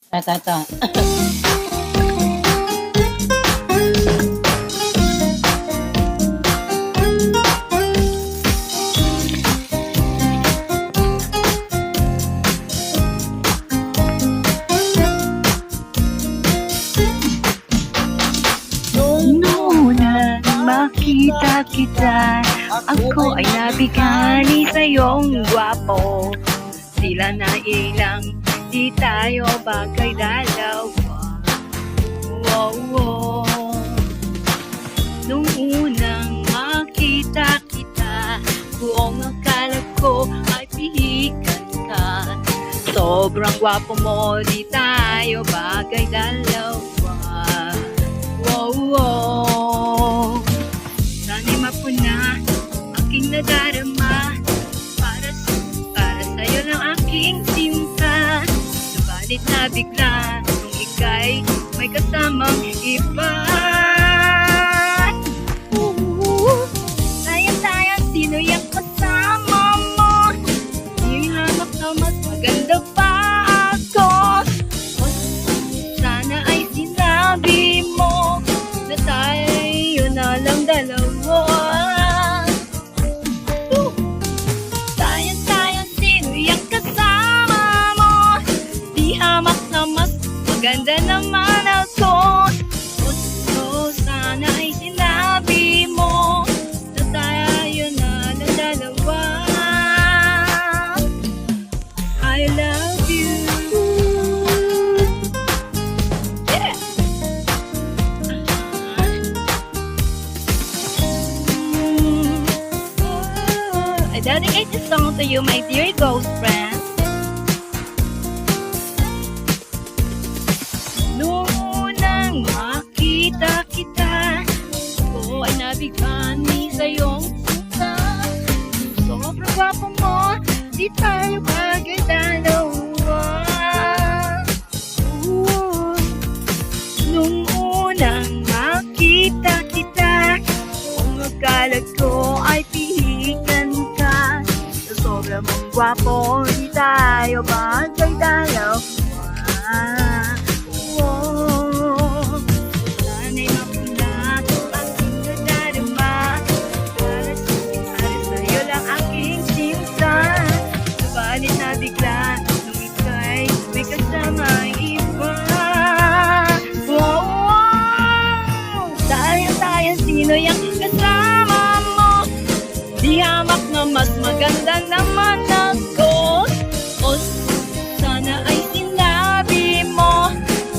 Ito. Nung unang makita kita, ako ay nabigani sa iyong gwapo. Sila na ilang, di tayo bagay dalawa. Wow, wow. Nung unang makita kita, buong akala ko ay pihikan ka. Sobrang gwapo mo, di tayo bagay dalawa. Wow, wow. Sana'y mapuna aking nadarama. Para sa'yo lang aking sinta. Subalit na bigla nung ika'y may kasamang iba. Sayang, sino yung kasama mo? Yung hanap na mas maganda pa ako. Sana ay sinabi mo na tayo na lang dalawa. Sayang, sino yung kasama mo? Di hamak na mas maganda naman ako. So sana ay sinabi mo na tayo na lang dalawa. I love you. I dedicate this song to you, my dear ghost friend. Nung unang makita kita, ako ay nabigani sa iyong sinta. Sobrang gwapo mo, di tayo bagay dalawa. Nung unang makita kita, kung akala ko ay pihikan ka. Sa sobrang mong gwapo, di tayo bagay dalawa. Wow. Sana'y mapuna aking nadarama. Para sa'yo lang aking sinta. Subalit na bigla nung ika'y may kasamang iba. Wow. Sayang, sino yung kasama mo? Di hamak na mas maganda naman ako. O sana ay sinabi mo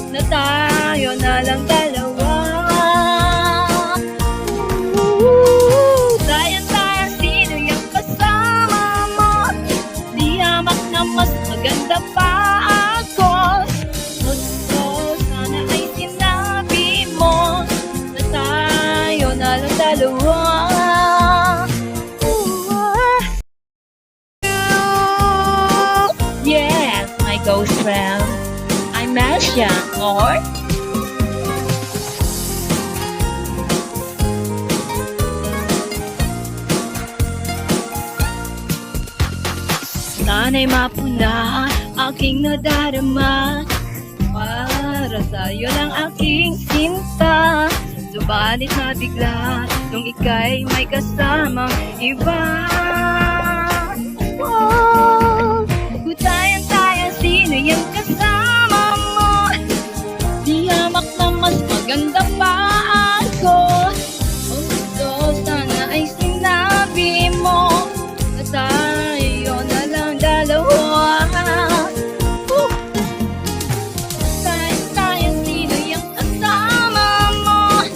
na tayo na lang dalawa. Sayang, sino yung kasama mo? Di hamak na mas maganda pa ako. So sana ay sinabi mo na tayo na lang dalawa. Yes, my ghost friend. I'm Masha, or sana'y mapuna aking nadarama. Para sa'yo lang aking sinta. Subalit na bigla nung ika'y may kasamang iba. Wow. Sayang, sino yung kasama mo? Di hamak na mas maganda pa ako. So sana ay sinabi mo na tayo na lang dalawa. Sayang, sino yung kasama mo?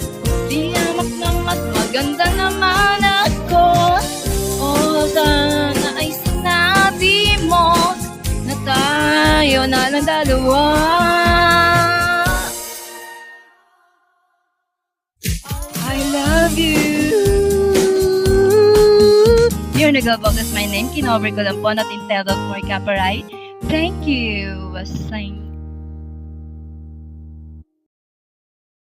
Di hamak na mas maganda naman ako. Sana ay sinabi mo na tayo na lang dalawa. I love you. Dear nag-about is my name. Kinover ko lang po. Not intended for copyright. Thank you. Sign.